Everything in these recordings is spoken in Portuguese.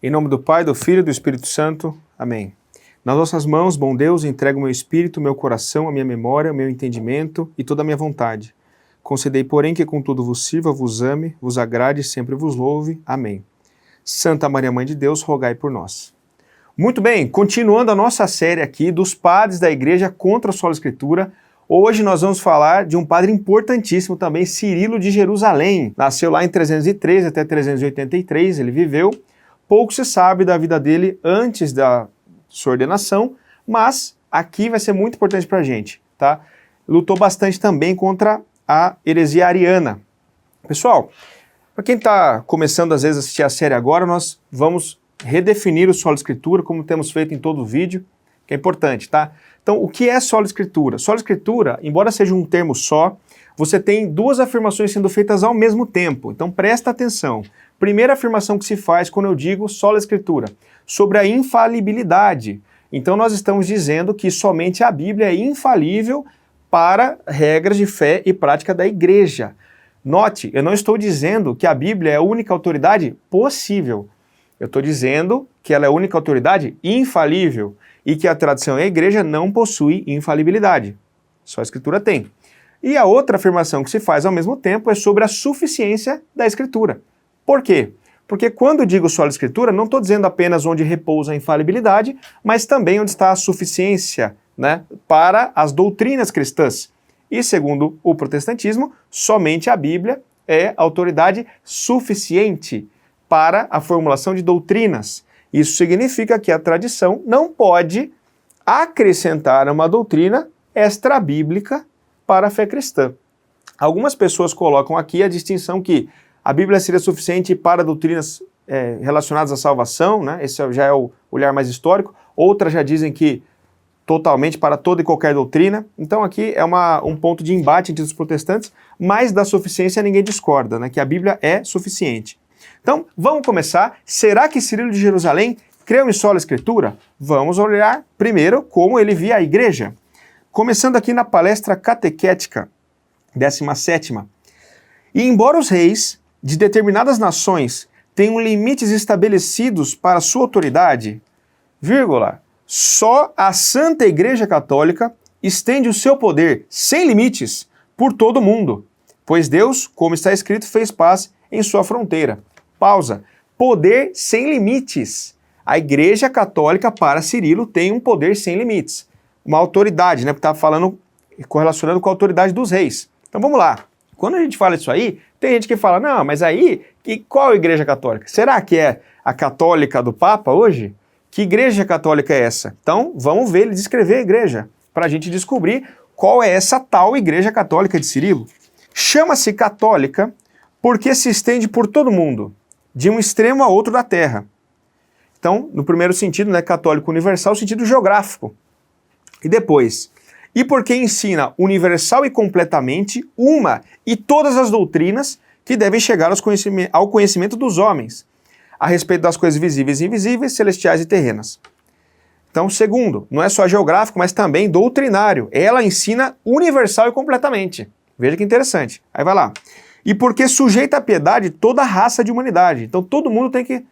Em nome do Pai, do Filho e do Espírito Santo. Amém. Nas vossas mãos, bom Deus, entrego o meu espírito, o meu coração, a minha memória, o meu entendimento e toda a minha vontade. Concedei, porém, que com tudo vos sirva, vos ame, vos agrade e sempre vos louve. Amém. Santa Maria, Mãe de Deus, rogai por nós. Muito bem, continuando a nossa série aqui dos padres da Igreja contra a sola Escritura, hoje nós vamos falar de um padre importantíssimo também, Cirilo de Jerusalém. Nasceu lá em 313 até 383, ele viveu. Pouco se sabe da vida dele antes da sua ordenação, mas aqui vai ser muito importante para a gente, tá? Lutou bastante também contra a heresia ariana. Pessoal, para quem está começando às vezes a assistir a série agora, nós vamos redefinir o sola Escritura, como temos feito em todo o vídeo, que é importante, tá? Então, o que é sola Escritura? Sola Escritura, embora seja um termo só, você tem duas afirmações sendo feitas ao mesmo tempo. Então, presta atenção. Primeira afirmação que se faz quando eu digo sola Escritura, sobre a infalibilidade. Então, nós estamos dizendo que somente a Bíblia é infalível para regras de fé e prática da Igreja. Note, eu não estou dizendo que a Bíblia é a única autoridade possível. Eu estou dizendo que ela é a única autoridade infalível e que a tradição e a Igreja não possui infalibilidade. Só a Escritura tem. E a outra afirmação que se faz ao mesmo tempo é sobre a suficiência da Escritura. Por quê? Porque quando digo sola Escritura, não estou dizendo apenas onde repousa a infalibilidade, mas também onde está a suficiência, né, para as doutrinas cristãs. E segundo o protestantismo, somente a Bíblia é autoridade suficiente para a formulação de doutrinas. Isso significa que a tradição não pode acrescentar uma doutrina extra-bíblica para a fé cristã. Algumas pessoas colocam aqui a distinção que a Bíblia seria suficiente para doutrinas relacionadas à salvação, né? Esse já é o olhar mais histórico. Outras já dizem que totalmente para toda e qualquer doutrina. Então aqui é um ponto de embate entre os protestantes, mas da suficiência ninguém discorda, né? Que a Bíblia é suficiente. Então, vamos começar. Será que Cirilo de Jerusalém creu em sola Escritura? Vamos olhar primeiro como ele via a Igreja. Começando aqui na palestra catequética, 17ª. E embora os reis de determinadas nações tenham limites estabelecidos para sua autoridade, só a Santa Igreja Católica estende o seu poder sem limites por todo o mundo, pois Deus, como está escrito, fez paz em sua fronteira. Pausa. Poder sem limites. A Igreja Católica para Cirilo tem um poder sem limites. Uma autoridade, né? Porque está falando, correlacionando com a autoridade dos reis. Então vamos lá. Quando a gente fala isso aí, tem gente que fala, não, mas aí, qual a Igreja Católica? Será que é a católica do Papa hoje? Que Igreja Católica é essa? Então, vamos ver ele descrever a Igreja, para a gente descobrir qual é essa tal Igreja Católica de Cirilo. Chama-se católica porque se estende por todo mundo, de um extremo a outro da Terra. Então, no primeiro sentido, né, católico universal, sentido geográfico. E depois, e porque ensina universal e completamente uma e todas as doutrinas que devem chegar ao conhecimento dos homens, a respeito das coisas visíveis e invisíveis, celestiais e terrenas. Então, segundo, não é só geográfico, mas também doutrinário. Ela ensina universal e completamente. Veja que interessante. Aí vai lá. E porque sujeita à piedade toda a raça de humanidade. Então, todo mundo tem que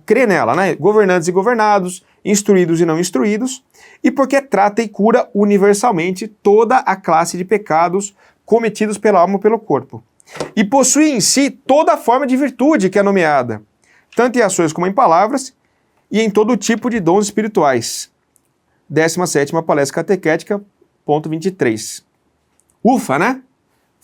crer nela, né? Governantes e governados, instruídos e não instruídos. E porque trata e cura universalmente toda a classe de pecados cometidos pela alma ou pelo corpo. E possui em si toda a forma de virtude que é nomeada, tanto em ações como em palavras, e em todo tipo de dons espirituais. 17ª palestra catequética, ponto 23. Ufa, né?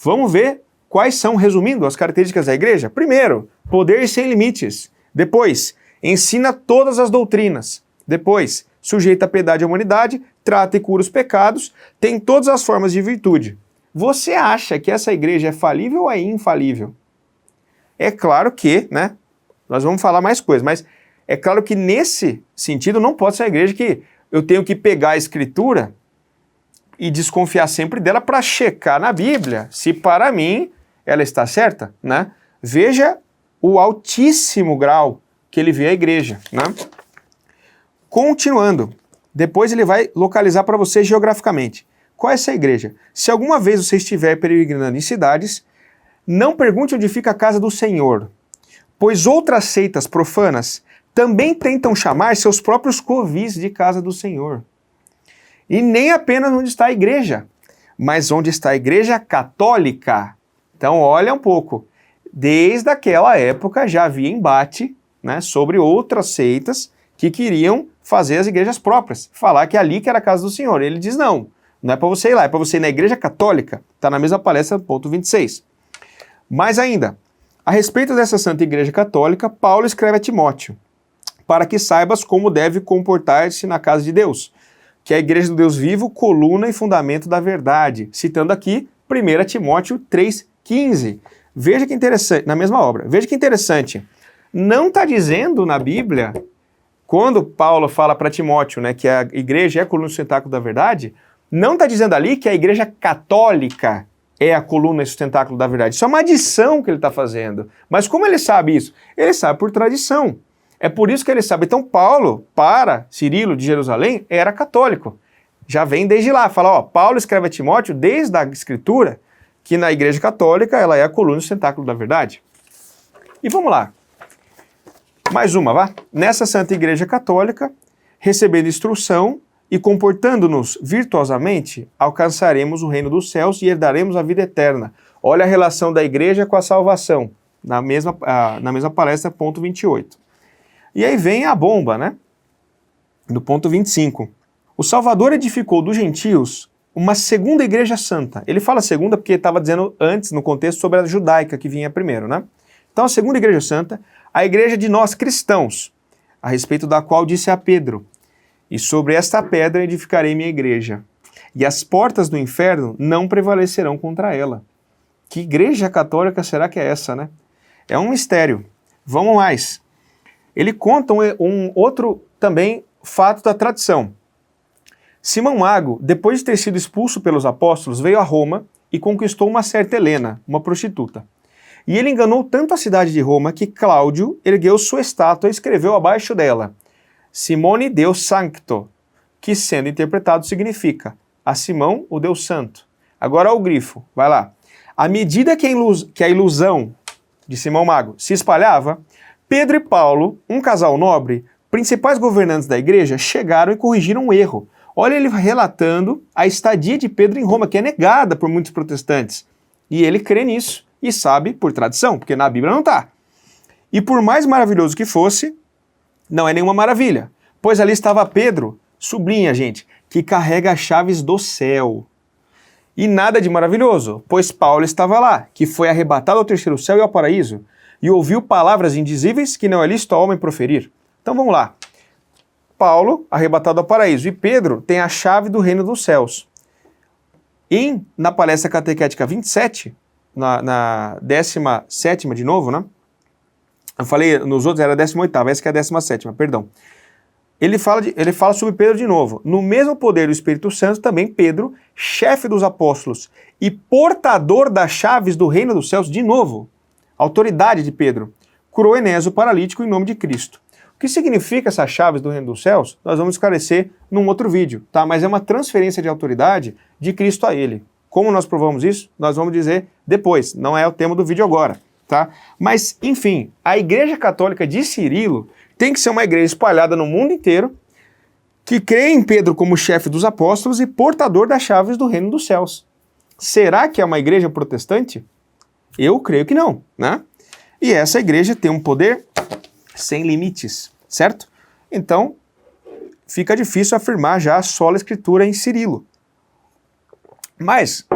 Vamos ver quais são, resumindo, as características da Igreja. Primeiro, poder sem limites. Depois, ensina todas as doutrinas. Depois, sujeita a piedade à humanidade, trata e cura os pecados, tem todas as formas de virtude. Você acha que essa Igreja é falível ou é infalível? É claro que, né? Nós vamos falar mais coisas, mas é claro que nesse sentido não pode ser a Igreja que eu tenho que pegar a Escritura e desconfiar sempre dela para checar na Bíblia se para mim ela está certa, né? Veja o altíssimo grau que ele vê a Igreja, né? Continuando, depois ele vai localizar para você geograficamente. Qual é essa igreja? Se alguma vez você estiver peregrinando em cidades, não pergunte onde fica a casa do Senhor, pois outras seitas profanas também tentam chamar seus próprios covis de casa do Senhor. E nem apenas onde está a igreja, mas onde está a igreja católica. Então, olha um pouco. Desde aquela época já havia embate, né, sobre outras seitas que queriam fazer as igrejas próprias, falar que ali que era a casa do Senhor. Ele diz, não é para você ir lá, é para você ir na igreja católica. Está na mesma palestra, ponto 26. Mais ainda, a respeito dessa Santa Igreja Católica, Paulo escreve a Timóteo, para que saibas como deve comportar-se na casa de Deus, que é a igreja do Deus vivo, coluna e fundamento da verdade. Citando aqui 1 Timóteo 3,15. Veja que interessante, na mesma obra, veja que interessante. Não está dizendo na Bíblia, quando Paulo fala para Timóteo, né, que a igreja é a coluna e sustentáculo da verdade, não está dizendo ali que a igreja católica é a coluna e sustentáculo da verdade. Isso é uma adição que ele está fazendo. Mas como ele sabe isso? Ele sabe por tradição. É por isso que ele sabe. Então Paulo, para Cirilo de Jerusalém, era católico. Já vem desde lá. Fala, ó, Paulo escreve a Timóteo desde a Escritura que na igreja católica ela é a coluna e sustentáculo da verdade. E vamos lá. Mais uma, vá. Nessa Santa Igreja Católica, recebendo instrução e comportando-nos virtuosamente, alcançaremos o reino dos céus e herdaremos a vida eterna. Olha a relação da igreja com a salvação, na mesma palestra, ponto 28. E aí vem a bomba, né? Do ponto 25. O Salvador edificou dos gentios uma segunda igreja santa. Ele fala segunda porque estava dizendo antes, no contexto, sobre a judaica, que vinha primeiro, né? Então, a segunda igreja santa, a igreja de nós cristãos, a respeito da qual disse a Pedro, e sobre esta pedra edificarei minha igreja, e as portas do inferno não prevalecerão contra ela. Que igreja católica será que é essa, né? É um mistério. Vamos mais. Ele conta um outro também fato da tradição. Simão Mago, depois de ter sido expulso pelos apóstolos, veio a Roma e conquistou uma certa Helena, uma prostituta. E ele enganou tanto a cidade de Roma que Cláudio ergueu sua estátua e escreveu abaixo dela Simone Deus Sancto, que sendo interpretado significa a Simão, o Deus Santo. Agora o grifo, vai lá. À medida que a ilusão de Simão Mago se espalhava, Pedro e Paulo, um casal nobre, principais governantes da igreja, chegaram e corrigiram um erro. Olha ele relatando a estadia de Pedro em Roma, que é negada por muitos protestantes. E ele crê nisso e sabe por tradição, porque na Bíblia não está. E por mais maravilhoso que fosse, não é nenhuma maravilha, pois ali estava Pedro, sublinha, gente, que carrega as chaves do céu. E nada de maravilhoso, pois Paulo estava lá, que foi arrebatado ao terceiro céu e ao paraíso, e ouviu palavras indizíveis que não é lícito ao homem proferir. Então vamos lá. Paulo, arrebatado ao paraíso, e Pedro tem a chave do reino dos céus. Na palestra catequética 27, na 17ª de novo, né? Eu falei, nos outros era a 18ª, essa que é a 17ª, perdão. Ele fala sobre Pedro de novo. No mesmo poder do Espírito Santo, também Pedro, chefe dos apóstolos e portador das chaves do reino dos céus, de novo, autoridade de Pedro, curou Enéas, o paralítico, em nome de Cristo. O que significa essas chaves do reino dos céus? Nós vamos esclarecer num outro vídeo, tá? Mas é uma transferência de autoridade de Cristo a ele. Como nós provamos isso? Nós vamos dizer depois, não é o tema do vídeo agora, tá? Mas, enfim, a Igreja Católica de Cirilo tem que ser uma igreja espalhada no mundo inteiro, que crê em Pedro como chefe dos apóstolos e portador das chaves do reino dos céus. Será que é uma igreja protestante? Eu creio que não, né? E essa igreja tem um poder sem limites, certo? Então, fica difícil afirmar já a sola escritura em Cirilo. Mas,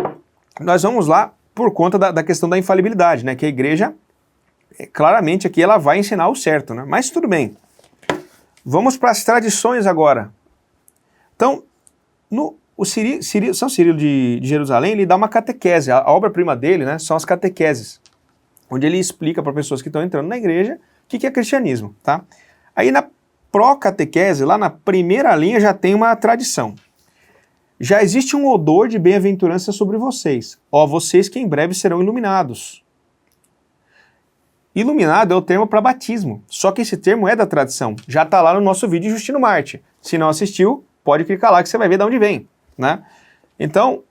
nós vamos lá por conta da questão da infalibilidade, né? Que a igreja, claramente aqui, ela vai ensinar o certo, né? Mas tudo bem. Vamos para as tradições agora. Então, São Cirilo de Jerusalém, ele dá uma catequese. A obra-prima dele, né, são as catequeses, onde ele explica para pessoas que estão entrando na igreja o que é cristianismo, tá? Aí na pró-catequese, lá na primeira linha, já tem uma tradição. Já existe um odor de bem-aventurança sobre vocês, ó vocês que em breve serão iluminados. Iluminado é o termo para batismo, só que esse termo é da tradição, já está lá no nosso vídeo de Justino Marte. Se não assistiu, pode clicar lá que você vai ver de onde vem, né? Então,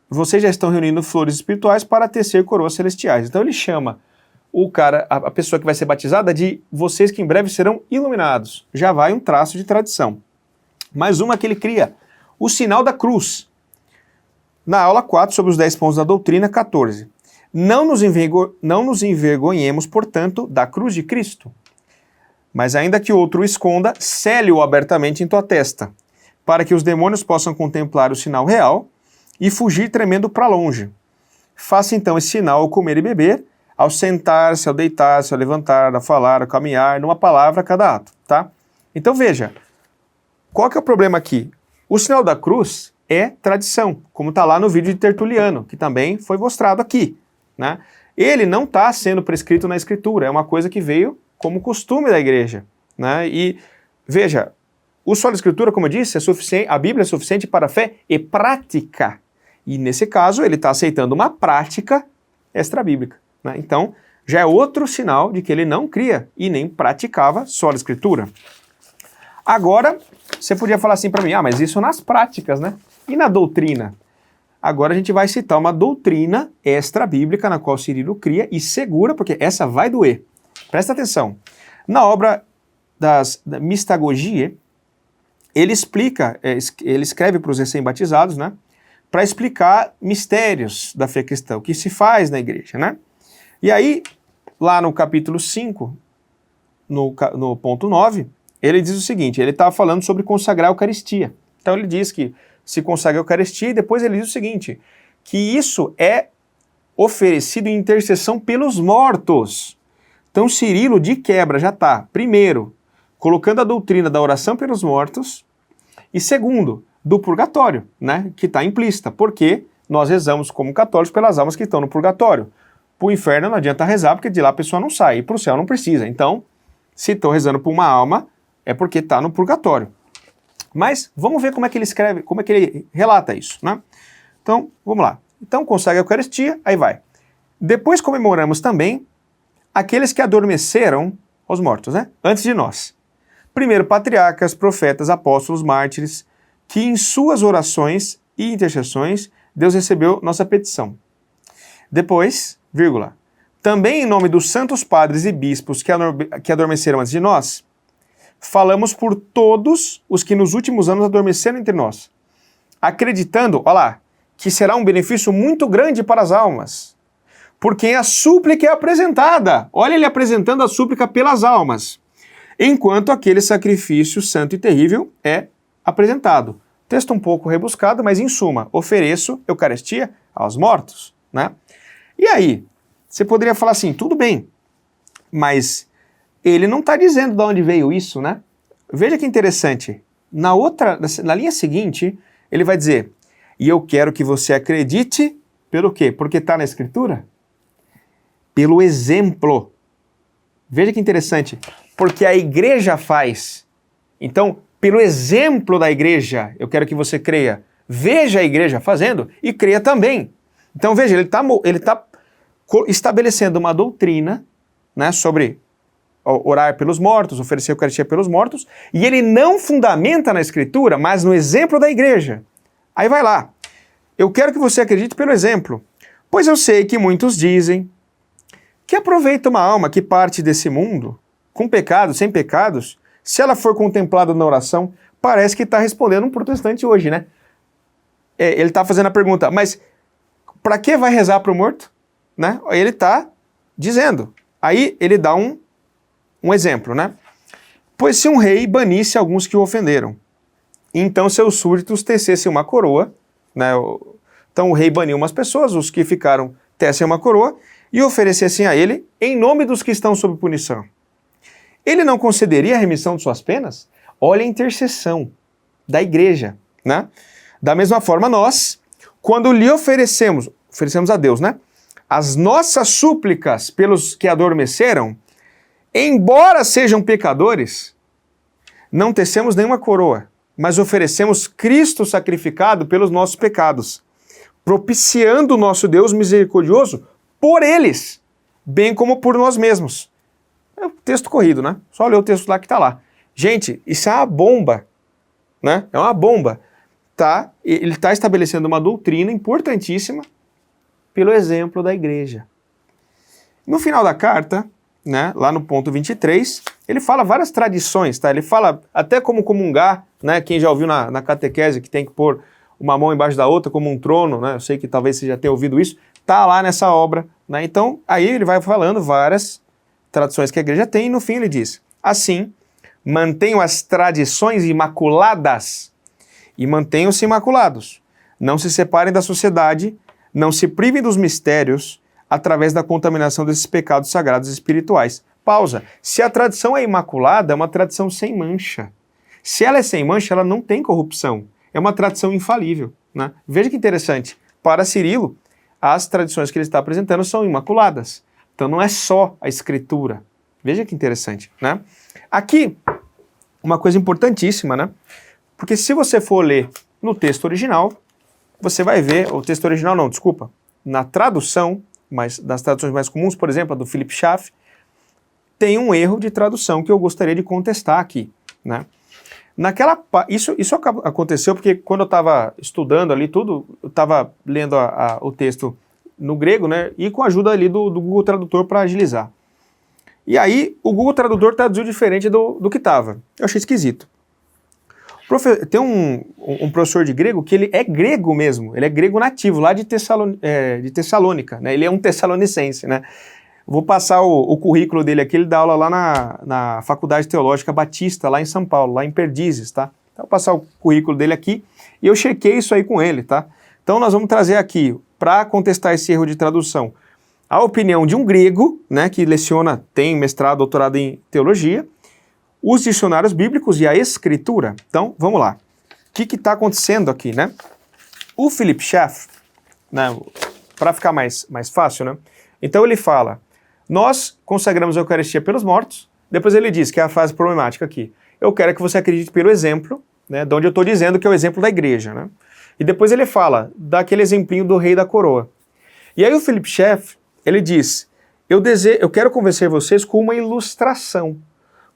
vocês já estão reunindo flores espirituais para tecer coroas celestiais. Então ele chama a pessoa que vai ser batizada de vocês que em breve serão iluminados. Já vai um traço de tradição. Mais uma que ele cria, o sinal da cruz. Na aula 4, sobre os 10 pontos da doutrina, 14. Não nos envergonhemos, portanto, da cruz de Cristo. Mas ainda que outro o esconda, cele-o abertamente em tua testa, para que os demônios possam contemplar o sinal real e fugir tremendo para longe. Faça então esse sinal ao comer e beber, ao sentar-se, ao deitar-se, ao levantar, ao falar, ao caminhar, numa palavra a cada ato, tá? Então veja, qual que é o problema aqui? O sinal da cruz é tradição, como está lá no vídeo de Tertuliano, que também foi mostrado aqui, né? Ele não está sendo prescrito na Escritura, é uma coisa que veio como costume da igreja, né? E veja, o solo Escritura, como eu disse, é suficiente, a Bíblia é suficiente para fé e prática. E nesse caso, ele está aceitando uma prática extra-bíblica, né? Então, já é outro sinal de que ele não cria e nem praticava solo Escritura. Agora, você podia falar assim para mim, mas isso nas práticas, né? E na doutrina? Agora a gente vai citar uma doutrina extra-bíblica na qual Cirilo cria e segura, porque essa vai doer. Presta atenção. Na obra da Mistagogia, ele explica, ele escreve para os recém-batizados, né? Para explicar mistérios da fé cristã, o que se faz na igreja, né? E aí, lá no capítulo 5, no ponto 9, ele diz o seguinte, ele estava falando sobre consagrar a Eucaristia. Então ele diz que se consagra a Eucaristia e depois ele diz o seguinte, que isso é oferecido em intercessão pelos mortos. Então Cirilo, de quebra, já está, primeiro, colocando a doutrina da oração pelos mortos e segundo, do purgatório, né, que está implícita, porque nós rezamos como católicos pelas almas que estão no purgatório. Para o inferno não adianta rezar, porque de lá a pessoa não sai, e para o céu não precisa. Então, se estou rezando por uma alma, é porque está no purgatório. Mas vamos ver como é que ele escreve, como é que ele relata isso, né? Então, vamos lá. Então, consagra a Eucaristia, aí vai. Depois comemoramos também aqueles que adormeceram, os mortos, né? Antes de nós. Primeiro, patriarcas, profetas, apóstolos, mártires, que em suas orações e intercessões Deus recebeu nossa petição. Depois, vírgula, também em nome dos santos padres e bispos que adormeceram antes de nós, falamos por todos os que nos últimos anos adormeceram entre nós, acreditando, olha lá, que será um benefício muito grande para as almas, por quem a súplica é apresentada. Olha ele apresentando a súplica pelas almas, enquanto aquele sacrifício santo e terrível é apresentado. Texto um pouco rebuscado, mas em suma, ofereço Eucaristia aos mortos, né? E aí, você poderia falar assim, tudo bem, mas ele não está dizendo de onde veio isso, né? Veja que interessante, na linha seguinte, ele vai dizer, e eu quero que você acredite, pelo quê? Porque está na Escritura? Pelo exemplo. Veja que interessante, porque a igreja faz. Então, pelo exemplo da igreja, eu quero que você creia. Veja a igreja fazendo e creia também. Então veja, ele está estabelecendo uma doutrina, né, sobre orar pelos mortos, oferecer Eucaristia pelos mortos, e ele não fundamenta na Escritura, mas no exemplo da igreja. Aí vai lá. Eu quero que você acredite pelo exemplo, pois eu sei que muitos dizem que aproveita uma alma que parte desse mundo, com pecados, sem pecados, se ela for contemplada na oração, parece que está respondendo um protestante hoje, né? Ele está fazendo a pergunta, mas para que vai rezar para o morto? Né? Ele está dizendo. Aí ele dá um exemplo, né? Pois se um rei banisse alguns que o ofenderam, então seus súditos tecessem uma coroa, né? Então o rei baniu umas pessoas, os que ficaram tecem uma coroa e oferecessem a ele em nome dos que estão sob punição. Ele não concederia a remissão de suas penas? Olha a intercessão da igreja, né? Da mesma forma nós, quando lhe oferecemos a Deus, né? As nossas súplicas pelos que adormeceram, embora sejam pecadores, não tecemos nenhuma coroa, mas oferecemos Cristo sacrificado pelos nossos pecados, propiciando o nosso Deus misericordioso por eles, bem como por nós mesmos. É o texto corrido, né? Só ler o texto lá que está lá. Gente, isso é uma bomba, né? É uma bomba. Tá? Ele está estabelecendo uma doutrina importantíssima pelo exemplo da igreja. No final da carta, né, lá no ponto 23, ele fala várias tradições, tá? Ele fala até como comungar, né? Quem já ouviu na catequese que tem que pôr uma mão embaixo da outra como um trono, né? Eu sei que talvez você já tenha ouvido isso, tá lá nessa obra, né? Então, aí ele vai falando várias tradições que a igreja tem e no fim ele diz: assim, mantenham as tradições imaculadas e mantenham-se imaculados. Não se separem da sociedade, não se privem dos mistérios através da contaminação desses pecados sagrados e espirituais. Pausa. Se a tradição é imaculada, é uma tradição sem mancha. Se ela é sem mancha, ela não tem corrupção. É uma tradição infalível, né? Veja que interessante. Para Cirilo, as tradições que ele está apresentando são imaculadas. Então não é só a escritura. Veja que interessante, né? Aqui, uma coisa importantíssima, né? Porque se você for ler no texto original, você vai ver, o texto original não, desculpa, na tradução, mas das traduções mais comuns, por exemplo, a do Philip Schaff, tem um erro de tradução que eu gostaria de contestar aqui, né? Isso aconteceu porque quando eu estava estudando ali tudo, eu estava lendo o texto no grego, né? E com a ajuda ali do Google Tradutor para agilizar. E aí o Google Tradutor traduziu diferente do que estava. Eu achei esquisito. Tem um professor de grego que ele é grego mesmo, ele é grego nativo, lá de Tessalônica, né? Ele é um tessalonicense, né? Vou passar o currículo dele aqui, ele dá aula lá na Faculdade Teológica Batista, lá em São Paulo, lá em Perdizes, tá? Então, vou passar o currículo dele aqui e eu chequei isso aí com ele, tá? Então nós vamos trazer aqui, para contestar esse erro de tradução, a opinião de um grego, né, que leciona, tem mestrado, doutorado em teologia, os dicionários bíblicos e a escritura. Então, vamos lá. O que está acontecendo aqui, né? O Philip Schaff, né, para ficar mais fácil, né? Então ele fala: nós consagramos a Eucaristia pelos mortos. Depois ele diz, que é a fase problemática aqui: eu quero que você acredite pelo exemplo, né, de onde eu estou dizendo que é o exemplo da igreja, né? E depois ele fala daquele exemplinho do rei da coroa. E aí o Philip Schaff, ele diz: eu quero convencer vocês com uma ilustração.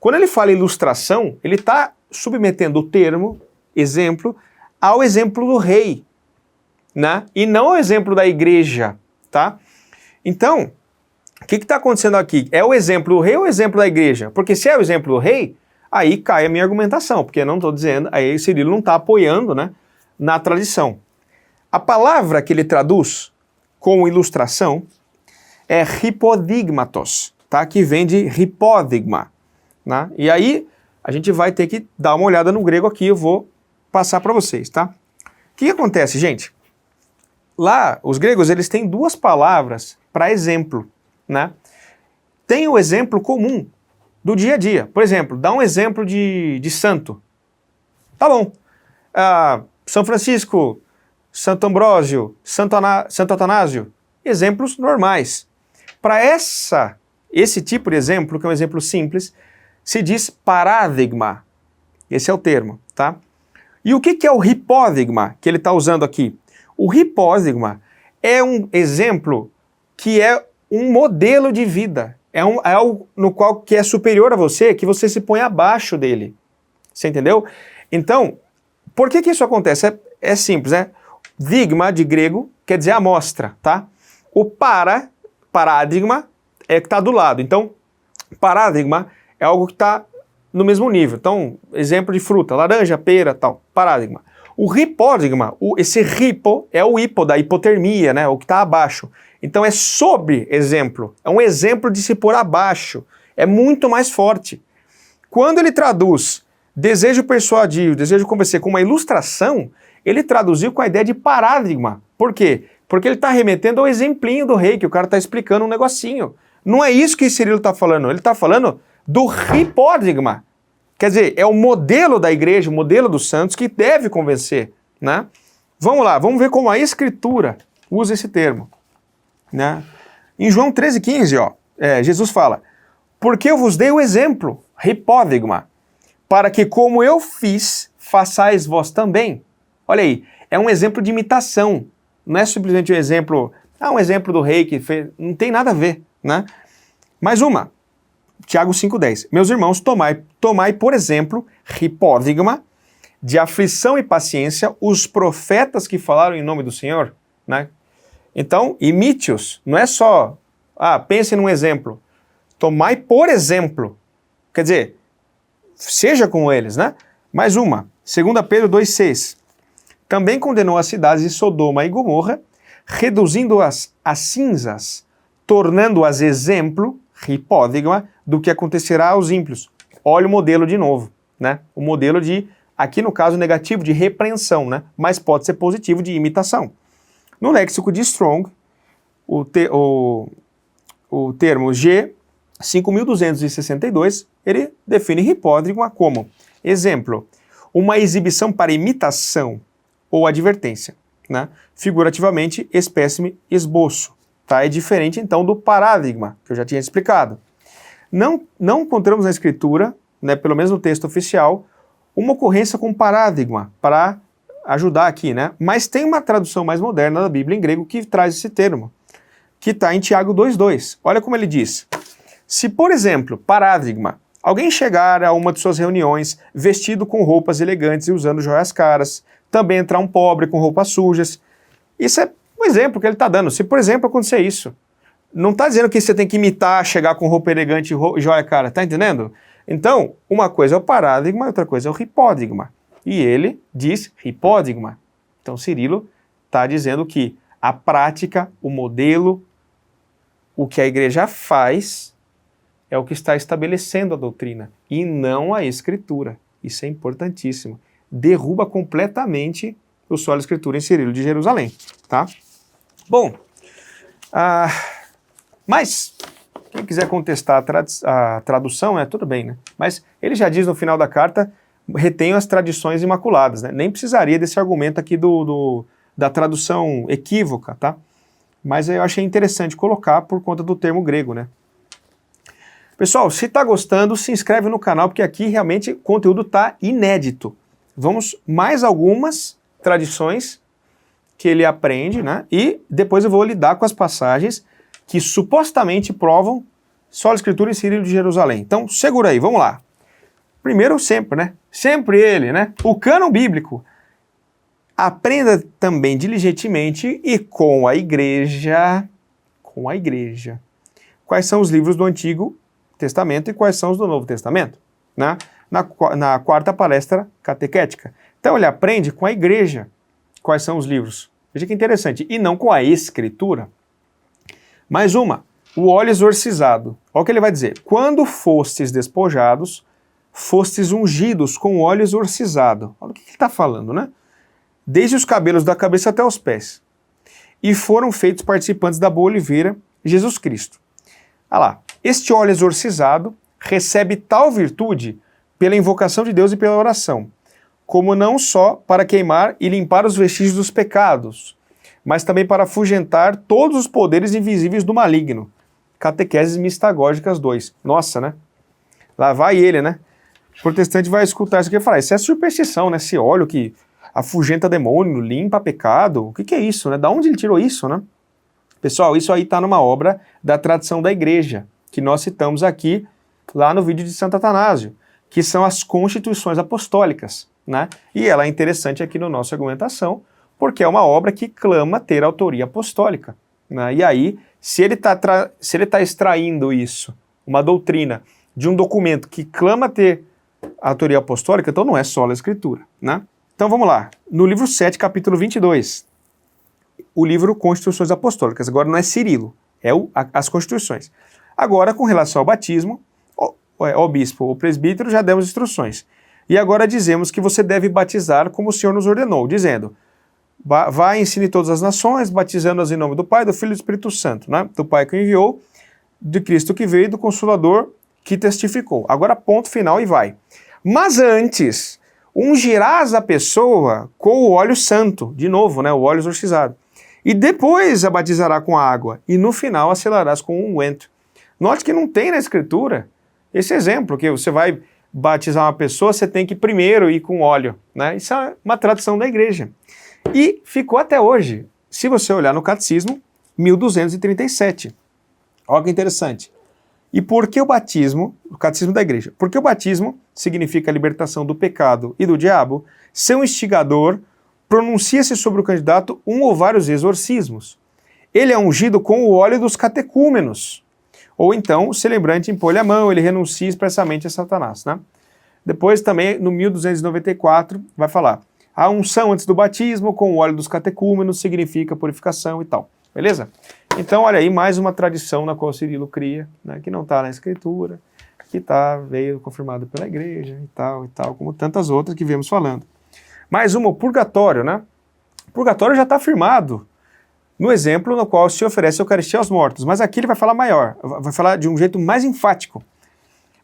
Quando ele fala ilustração, ele está submetendo o termo, exemplo, ao exemplo do rei, né? E não ao exemplo da igreja, tá? Então, o que está acontecendo aqui? É o exemplo do rei ou o exemplo da igreja? Porque se é o exemplo do rei, aí cai a minha argumentação, porque eu não estou dizendo, aí Cirilo não está apoiando, né, na tradição. A palavra que ele traduz com ilustração é hipodigmatos, tá? Que vem de hipodigma, né? E aí a gente vai ter que dar uma olhada no grego aqui, eu vou passar para vocês, tá? O que acontece, gente? Lá, os gregos, eles têm duas palavras para exemplo, né? Tem o exemplo comum do dia a dia. Por exemplo, dá um exemplo de santo. Tá bom. São Francisco, Santo Ambrósio, Santo Atanásio. Exemplos normais. Para esse tipo de exemplo, que é um exemplo simples, se diz paradigma. Esse é o termo, tá? E o que é o hipodigma que ele está usando aqui? O hipodigma é um exemplo que é um modelo de vida. É algo no qual que é superior a você, que você se põe abaixo dele. Você entendeu? Então, por que isso acontece? É simples, né? Digma, de grego, quer dizer amostra, tá? O paradigma é que está do lado. Então, paradigma é algo que está no mesmo nível. Então, exemplo de fruta, laranja, pera, tal, paradigma. O hipodigma, esse hipo é o hipo da hipotermia, né? O que está abaixo. Então é sobre exemplo, é um exemplo de se pôr abaixo, é muito mais forte. Quando ele traduz desejo persuadir, desejo convencer com uma ilustração, ele traduziu com a ideia de paradigma. Por quê? Porque ele está remetendo ao exemplinho do rei, que o cara está explicando um negocinho. Não é isso que Cirilo está falando, ele está falando do hipodigma. Quer dizer, é o modelo da igreja, o modelo dos santos que deve convencer, né? Vamos lá, vamos ver como a escritura usa esse termo, né? Em João 13,15, Jesus fala: porque eu vos dei o exemplo, hipodigma, para que como eu fiz, façais vós também. Olha aí, é um exemplo de imitação, não é simplesmente um exemplo do rei que fez, não tem nada a ver, né? Mais uma. Tiago 5,10. Meus irmãos, tomai, por exemplo, hipodigma, de aflição e paciência, os profetas que falaram em nome do Senhor, né? Então, imite-os, não é só Pense num exemplo. Tomai por exemplo. Quer dizer, seja como eles, né? Mais uma. 2 Pedro 2,6. Também condenou as cidades de Sodoma e Gomorra, reduzindo-as a cinzas, tornando-as exemplo, hipódigma, do que acontecerá aos ímpios. Olha o modelo de novo, né? O modelo de, aqui no caso negativo, de repreensão, né? Mas pode ser positivo de imitação. No léxico de Strong, o termo G 5262, ele define hipódigma como exemplo, uma exibição para imitação ou advertência, né? Figurativamente, espécime, esboço, tá? É diferente então do paradigma, que eu já tinha explicado. Não encontramos na escritura, né, pelo menos no texto oficial, uma ocorrência com paradigma para ajudar aqui, né? Mas tem uma tradução mais moderna da Bíblia em grego que traz esse termo, que está em Tiago 2,2. Olha como ele diz. Se, por exemplo, paradigma, alguém chegar a uma de suas reuniões vestido com roupas elegantes e usando joias caras, também entrar um pobre com roupas sujas, isso é um exemplo que ele está dando. Se, por exemplo, acontecer isso, não está dizendo que você tem que imitar, chegar com roupa elegante e joia cara, tá entendendo? Então, uma coisa é o paradigma, outra coisa é o hipódigma. E ele diz hipódigma. Então, Cirilo está dizendo que a prática, o modelo, o que a igreja faz é o que está estabelecendo a doutrina e não a escritura. Isso é importantíssimo. Derruba completamente o solo escritura em Cirilo de Jerusalém, tá? Bom, mas quem quiser contestar a tradução, tudo bem, né? Mas ele já diz no final da carta, retenho as tradições imaculadas, né? Nem precisaria desse argumento aqui da tradução equívoca, tá? Mas eu achei interessante colocar por conta do termo grego, né? Pessoal, se está gostando, se inscreve no canal, porque aqui realmente o conteúdo está inédito. Vamos mais algumas tradições que ele aprende, né? E depois eu vou lidar com as passagens que supostamente provam sola escritura em Cirilo de Jerusalém. Então, segura aí, vamos lá. Primeiro, sempre, né? Sempre ele, né? O cânon bíblico. Aprenda também diligentemente e com a igreja, quais são os livros do Antigo Testamento e quais são os do Novo Testamento, né? Na quarta palestra catequética. Então ele aprende com a igreja quais são os livros. Veja que interessante. E não com a escritura. Mais uma. O óleo exorcizado. Olha o que ele vai dizer. Quando fostes despojados, fostes ungidos com óleo exorcizado. Olha o que ele está falando, né? Desde os cabelos da cabeça até os pés. E foram feitos participantes da boa oliveira, Jesus Cristo. Olha lá. Este óleo exorcizado recebe tal virtude pela invocação de Deus e pela oração, como não só para queimar e limpar os vestígios dos pecados, mas também para afugentar todos os poderes invisíveis do maligno. Catequeses Mistagógicas 2. Nossa, né? Lá vai ele, né? O protestante vai escutar isso aqui e falar, isso é superstição, né? Esse óleo que afugenta demônio, limpa pecado, o que é isso, né? Da onde ele tirou isso, né? Pessoal, isso aí está numa obra da tradição da igreja, que nós citamos aqui, lá no vídeo de Santo Atanásio, que são as constituições apostólicas, né? E ela é interessante aqui na nossa argumentação, porque é uma obra que clama ter autoria apostólica, né? E aí, se ele tá extraindo isso, uma doutrina, de um documento que clama ter autoria apostólica, então não é só a escritura, né? Então vamos lá, no livro 7, capítulo 22, o livro Constituições Apostólicas, agora não é Cirilo, é as Constituições. Agora, com relação ao batismo, o bispo ou presbítero já demos instruções. E agora dizemos que você deve batizar como o Senhor nos ordenou, dizendo, vá e ensine todas as nações, batizando-as em nome do Pai, do Filho e do Espírito Santo, né? Do Pai que o enviou, de Cristo que veio e do Consolador que testificou. Agora ponto final e vai. Mas antes, ungirás a pessoa com o óleo santo, de novo, né? O óleo exorcizado. E depois a batizará com água, e no final a selarás com um unguento. Note que não tem na Escritura esse exemplo, que você vai batizar uma pessoa, você tem que primeiro ir com óleo, né? Isso é uma tradição da igreja. E ficou até hoje. Se você olhar no Catecismo, 1237. Olha que interessante. E por que o batismo, o Catecismo da igreja, porque o batismo significa a libertação do pecado e do diabo, seu instigador pronuncia-se sobre o candidato um ou vários exorcismos. ele é ungido com o óleo dos catecúmenos. Ou então, o celebrante impõe a mão, ele renuncia expressamente a Satanás, né? Depois também, no 1294, vai falar, a unção antes do batismo com o óleo dos catecúmenos significa purificação e tal, beleza? Então, olha aí, mais uma tradição na qual Cirilo cria, né, que não está na Escritura, que veio confirmado pela igreja e tal, como tantas outras que viemos falando. Mais uma, o purgatório, né? O purgatório já está afirmado no exemplo no qual se oferece a Eucaristia aos mortos, mas aqui ele vai falar maior, vai falar de um jeito mais enfático.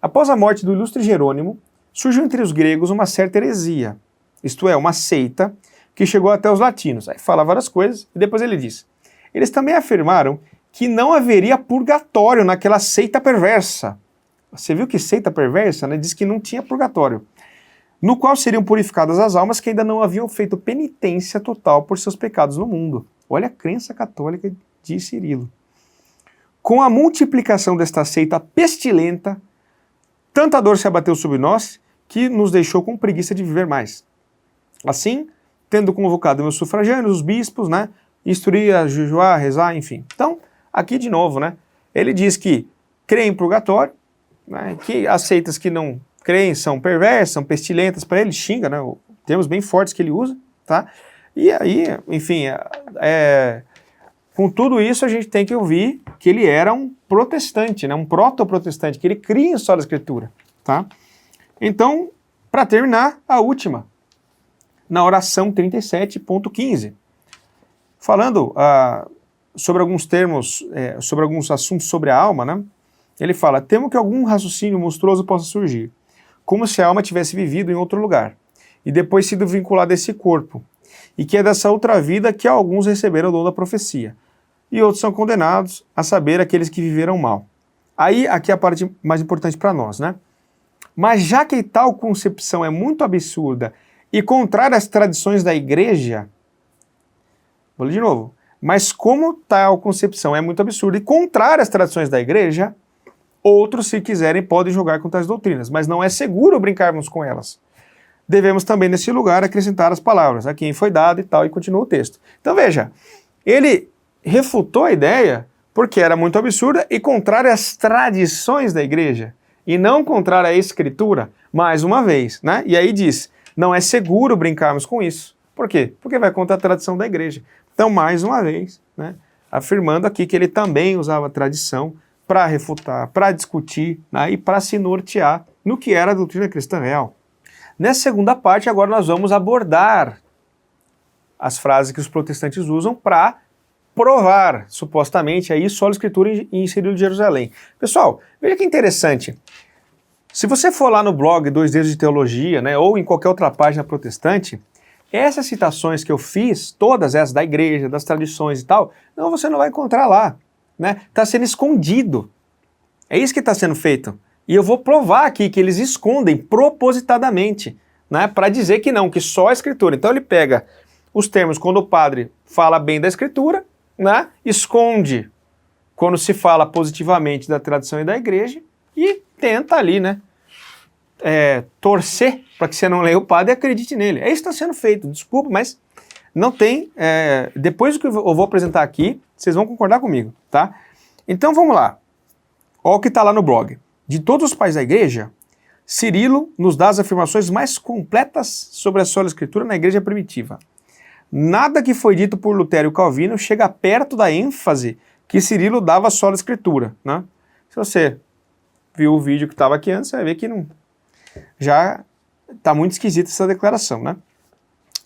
Após a morte do ilustre Jerônimo, surgiu entre os gregos uma certa heresia, isto é, uma seita que chegou até os latinos. Aí fala várias coisas e depois ele diz, eles também afirmaram que não haveria purgatório naquela seita perversa. Você viu que seita perversa, né? Diz que não tinha purgatório, no qual seriam purificadas as almas que ainda não haviam feito penitência total por seus pecados no mundo. Olha a crença católica de Cirilo. Com a multiplicação desta seita pestilenta, tanta dor se abateu sobre nós que nos deixou com preguiça de viver mais. Assim, tendo convocado meus sufragâneos, os bispos, né, instruir a jejuar, rezar, enfim. Então, aqui de novo, né, ele diz que crê em purgatório, né, que as seitas que não creem são perversas, são pestilentas, para ele xinga, né, termos bem fortes que ele usa, tá? E aí, enfim, com tudo isso a gente tem que ouvir que ele era um protestante, né, um proto-protestante, que ele cria em sola escritura, tá? Então, para terminar, a última, na oração 37.15, falando sobre alguns termos, sobre alguns assuntos sobre a alma, né? Ele fala, temo que algum raciocínio monstruoso possa surgir, como se a alma tivesse vivido em outro lugar, e depois sido vinculada a esse corpo, e que é dessa outra vida que alguns receberam o dom da profecia, e outros são condenados, a saber, aqueles que viveram mal. Aí, aqui é a parte mais importante para nós, né? Mas já que tal concepção é muito absurda e contrária às tradições da igreja, vou ler de novo, mas como tal concepção é muito absurda e contrária às tradições da igreja, outros, se quiserem, podem julgar com tais doutrinas, mas não é seguro brincarmos com elas. Devemos também, nesse lugar, acrescentar as palavras, a quem foi dado e tal, e continua o texto. Então veja, ele refutou a ideia porque era muito absurda e contrária às tradições da igreja, e não contrária à escritura, mais uma vez, né? E aí diz, não é seguro brincarmos com isso. Por quê? Porque vai contra a tradição da igreja. Então, mais uma vez, né, afirmando aqui que ele também usava a tradição para refutar, para discutir, né, e para se nortear no que era a doutrina cristã real. Nessa segunda parte, agora nós vamos abordar as frases que os protestantes usam para provar, supostamente, aí sola escritura em Cirilo de Jerusalém. Pessoal, veja que interessante. Se você for lá no blog Dois Dedos de Teologia, né, ou em qualquer outra página protestante, essas citações que eu fiz, todas essas da igreja, das tradições e tal, não, você não vai encontrar lá, né? Está sendo escondido. É isso que está sendo feito. E eu vou provar aqui que eles escondem propositadamente, né, para dizer que não, que só a escritura. Então ele pega os termos quando o padre fala bem da escritura, né, esconde quando se fala positivamente da tradição e da igreja e tenta ali, né, torcer para que você não leia o padre e acredite nele. É isso que está sendo feito, desculpa, mas não tem, depois do que eu vou apresentar aqui, vocês vão concordar comigo, tá? Então vamos lá, olha o que está lá no blog. De todos os pais da igreja, Cirilo nos dá as afirmações mais completas sobre a sola escritura na igreja primitiva. Nada que foi dito por Lutero e Calvino chega perto da ênfase que Cirilo dava à sola escritura, né? Se você viu o vídeo que estava aqui antes, você vai ver que não, já está muito esquisita essa declaração, né?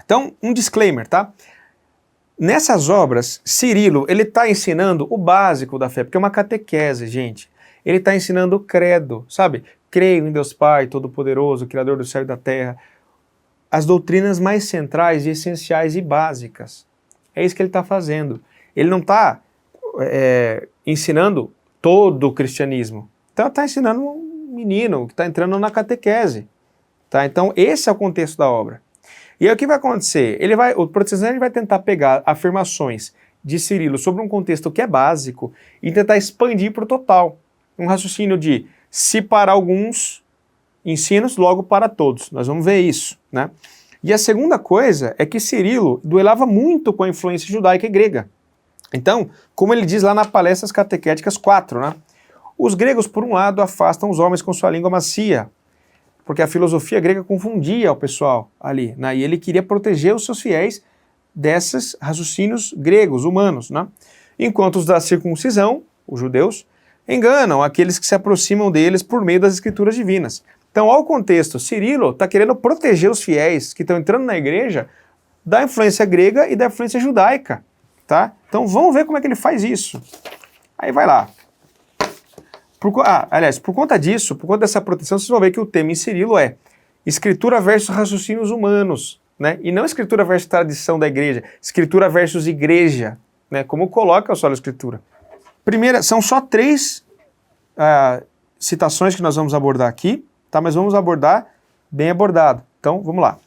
Então, um disclaimer, tá? Nessas obras, Cirilo, ele está ensinando o básico da fé, porque é uma catequese, gente. Ele está ensinando o credo, sabe? Creio em Deus Pai, Todo-Poderoso, Criador do céu e da terra. As doutrinas mais centrais e essenciais e básicas. É isso que ele está fazendo. Ele não está ensinando todo o cristianismo. Então, está ensinando um menino que está entrando na catequese. Tá? Então, esse é o contexto da obra. E aí o que vai acontecer? O protestante vai tentar pegar afirmações de Cirilo sobre um contexto que é básico e tentar expandir para o total. Um raciocínio de se para alguns ensinos, logo para todos. Nós vamos ver isso, né? E a segunda coisa é que Cirilo duelava muito com a influência judaica e grega. Então, como ele diz lá na Palestras Catequéticas 4, né? Os gregos, por um lado, afastam os homens com sua língua macia, porque a filosofia grega confundia o pessoal ali, né? E ele queria proteger os seus fiéis desses raciocínios gregos, humanos, né? Enquanto os da circuncisão, os judeus, enganam aqueles que se aproximam deles por meio das escrituras divinas. Então, ao contexto, Cirilo está querendo proteger os fiéis que estão entrando na igreja da influência grega e da influência judaica, tá? Então, vamos ver como é que ele faz isso. Aí vai lá. Aliás, por conta disso, por conta dessa proteção, vocês vão ver que o tema em Cirilo é escritura versus raciocínios humanos, né? E não escritura versus tradição da igreja, escritura versus igreja, né? Como coloca a sola escritura. Primeira, são só 3 citações que nós vamos abordar aqui, tá? Mas vamos abordar bem abordado. Então, vamos lá.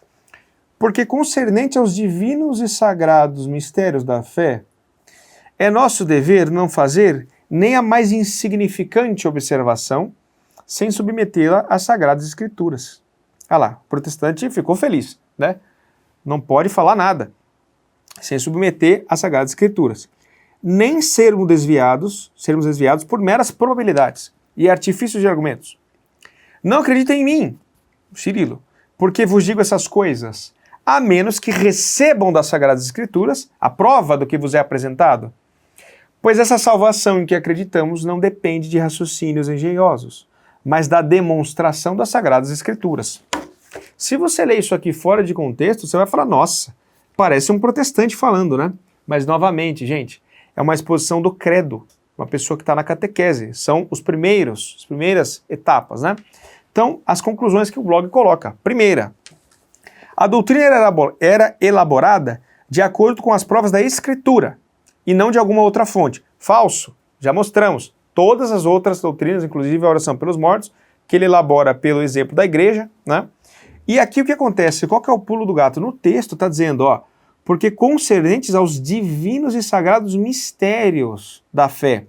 Porque concernente aos divinos e sagrados mistérios da fé, é nosso dever não fazer nem a mais insignificante observação sem submetê-la às sagradas escrituras. Ah lá, o protestante ficou feliz, né? Não pode falar nada sem submeter às sagradas escrituras. Nem sermos desviados por meras probabilidades e artifícios de argumentos. Não acreditem em mim, Cirilo, porque vos digo essas coisas, a menos que recebam das sagradas escrituras a prova do que vos é apresentado. Pois essa salvação em que acreditamos não depende de raciocínios engenhosos, mas da demonstração das sagradas escrituras. Se você ler isso aqui fora de contexto, você vai falar, nossa, parece um protestante falando, né? Mas, novamente, gente, é uma exposição do credo, uma pessoa que está na catequese. São as primeiras etapas, né? Então, as conclusões que o blog coloca. Primeira, a doutrina era elaborada de acordo com as provas da Escritura e não de alguma outra fonte. Falso, já mostramos. Todas as outras doutrinas, inclusive a oração pelos mortos, que ele elabora pelo exemplo da igreja, né? E aqui o que acontece? Qual que é o pulo do gato? No texto está dizendo, ó, porque concernentes aos divinos e sagrados mistérios da fé.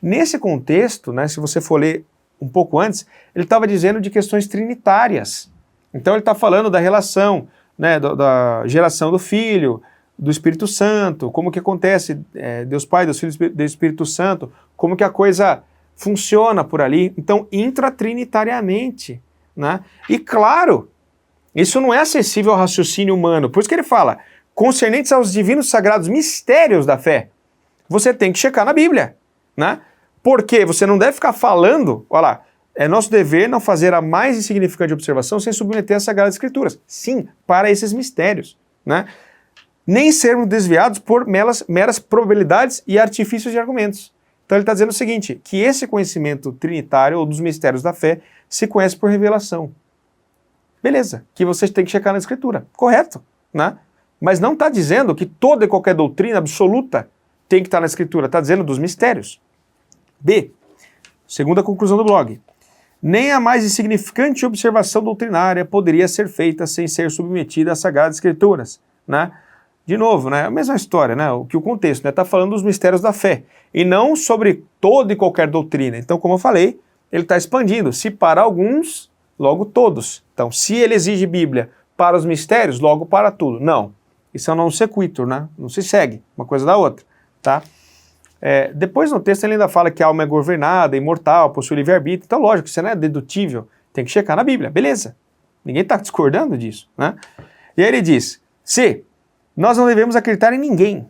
Nesse contexto, né, se você for ler um pouco antes, ele estava dizendo de questões trinitárias. Então ele está falando da relação, né, da geração do Filho, do Espírito Santo, como que acontece, Deus Pai, Deus Filho e do Espírito Santo, como que a coisa funciona por ali. Então, intratrinitariamente, né? E claro, isso não é acessível ao raciocínio humano. Por isso que ele fala, concernentes aos divinos sagrados mistérios da fé. Você tem que checar na Bíblia, né? Porque você não deve ficar falando, olha lá, é nosso dever não fazer a mais insignificante observação sem submeter às Sagradas Escrituras. Sim, para esses mistérios, né? Nem sermos desviados por meras probabilidades e artifícios de argumentos. Então ele está dizendo o seguinte, que esse conhecimento trinitário ou dos mistérios da fé se conhece por revelação. Beleza, que você tem que checar na Escritura, correto, né? Mas não está dizendo que toda e qualquer doutrina absoluta tem que estar na Escritura, está dizendo dos mistérios. B, segunda conclusão do blog. Nem a mais insignificante observação doutrinária poderia ser feita sem ser submetida às Sagradas Escrituras, né? De novo, né? A mesma história, né? O contexto, né? Está falando dos mistérios da fé e não sobre toda e qualquer doutrina. Então, como eu falei, ele está expandindo. Se para alguns, logo todos. Então, se ele exige Bíblia para os mistérios, logo para tudo. Não. Isso é um non sequitur, né? Não se segue uma coisa da outra, tá? Depois no texto ele ainda fala que a alma é governada, imortal, possui livre-arbítrio. Então, lógico, isso não é dedutível. Tem que checar na Bíblia. Beleza. Ninguém está discordando disso, né? E aí ele diz, se nós não devemos acreditar em ninguém,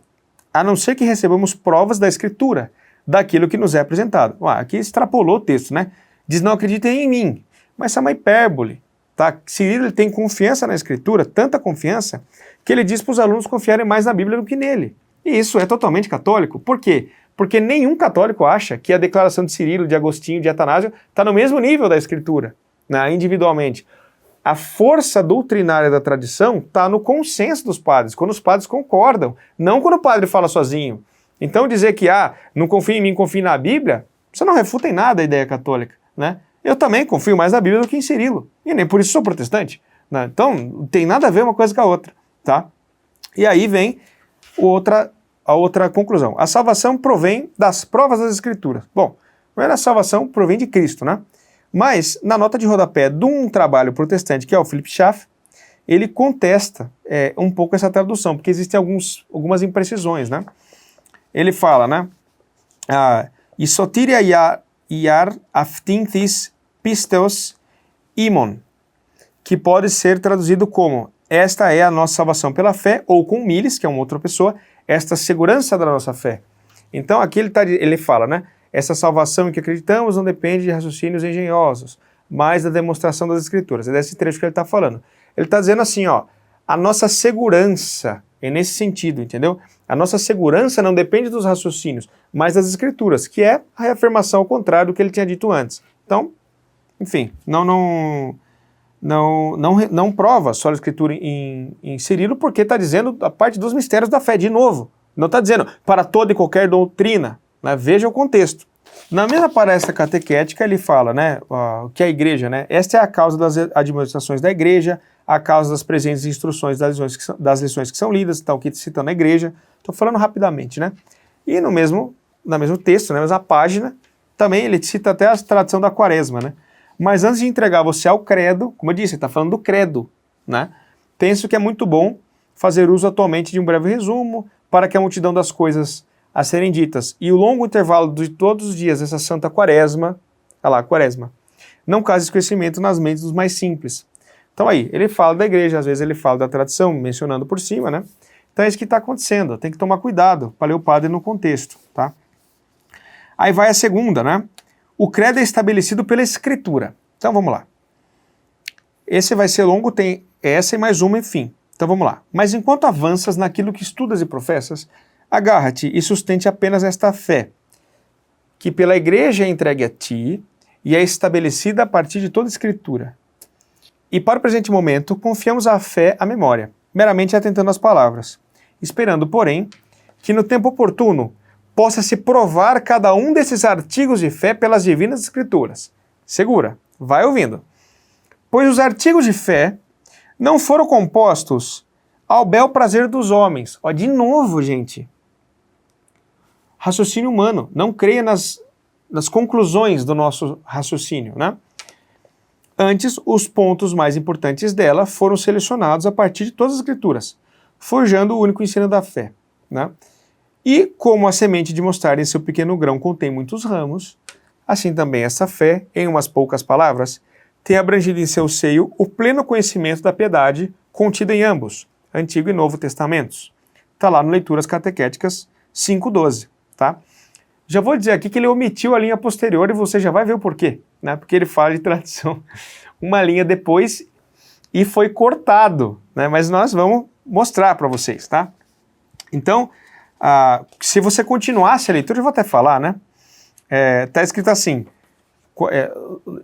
a não ser que recebamos provas da Escritura, daquilo que nos é apresentado. Aqui extrapolou o texto, né? Diz, não acreditem em mim. Mas isso é uma hipérbole, tá? Cirilo ele tem confiança na Escritura, tanta confiança, que ele diz para os alunos confiarem mais na Bíblia do que nele. E isso é totalmente católico. Por quê? Porque nenhum católico acha que a declaração de Cirilo, de Agostinho, de Atanásio está no mesmo nível da Escritura, né, individualmente. A força doutrinária da tradição está no consenso dos padres, quando os padres concordam, não quando o padre fala sozinho. Então dizer que, não confia em mim, confia na Bíblia, você não refuta em nada a ideia católica, né? Eu também confio mais na Bíblia do que em Cirilo, e nem por isso sou protestante, né? Então não tem nada a ver uma coisa com a outra, tá? E aí vem a outra conclusão. A salvação provém das provas das Escrituras. Bom, a salvação provém de Cristo, né? Mas, na nota de rodapé de um trabalho protestante, que é o Philip Schaff, ele contesta um pouco essa tradução, porque existem algumas imprecisões, né? ele fala, né? E sotiria iar aftinthis pistos imon, que pode ser traduzido como esta é a nossa salvação pela fé, ou com miles, que é uma outra pessoa, esta segurança da nossa fé. Então aqui ele fala, né? Essa salvação em que acreditamos não depende de raciocínios engenhosos, mas da demonstração das Escrituras. É desse trecho que ele está falando. Ele está dizendo assim, ó, a nossa segurança é nesse sentido, entendeu? A nossa segurança não depende dos raciocínios, mas das Escrituras, que é a reafirmação ao contrário do que ele tinha dito antes. Então, enfim, não prova só a Escritura em Cirilo, porque está dizendo a parte dos mistérios da fé, de novo. Não está dizendo para toda e qualquer doutrina, né? Veja o contexto. Na mesma palestra catequética ele fala, né, que a igreja, né, esta é a causa das admoestações da igreja, a causa das presentes instruções das lições que são lidas, tal que citando a igreja. Estou falando rapidamente, né? E no mesmo texto, na mesma página, também ele cita até a tradição da quaresma, né? Mas antes de entregar você ao credo, como eu disse, ele está falando do credo, né? Penso que é muito bom fazer uso atualmente de um breve resumo para que a multidão das coisas a serem ditas e o longo intervalo de todos os dias dessa santa quaresma, olha lá, quaresma, não cause esquecimento nas mentes dos mais simples. Então aí, ele fala da igreja, às vezes ele fala da tradição, mencionando por cima, né? Então é isso que está acontecendo, tem que tomar cuidado para ler o padre no contexto, tá? Aí vai a segunda, né? O credo é estabelecido pela Escritura. Então vamos lá. Esse vai ser longo, tem essa e mais uma, enfim. Então vamos lá. Mas enquanto avanças naquilo que estudas e professas, agarra-te e sustente apenas esta fé, que pela igreja é entregue a ti e é estabelecida a partir de toda a Escritura. E para o presente momento, confiamos a fé à memória, meramente atentando às palavras, esperando, porém, que no tempo oportuno possa se provar cada um desses artigos de fé pelas divinas Escrituras. Segura, vai ouvindo. Pois os artigos de fé não foram compostos ao bel prazer dos homens. Ó, de novo, gente. Raciocínio humano. Não creia nas conclusões do nosso raciocínio, né? Antes, os pontos mais importantes dela foram selecionados a partir de todas as Escrituras, forjando o único ensino da fé, né? E como a semente de mostarda em seu pequeno grão contém muitos ramos, assim também essa fé, em umas poucas palavras, tem abrangido em seu seio o pleno conhecimento da piedade contida em ambos, Antigo e Novo Testamentos. Está lá no Leituras Catequéticas 5:12, tá? Já vou dizer aqui que ele omitiu a linha posterior e você já vai ver o porquê, né? Porque ele fala de tradição uma linha depois e foi cortado, né? Mas nós vamos mostrar para vocês, tá? Então, se você continuasse a leitura, eu vou até falar, né? Tá escrito assim,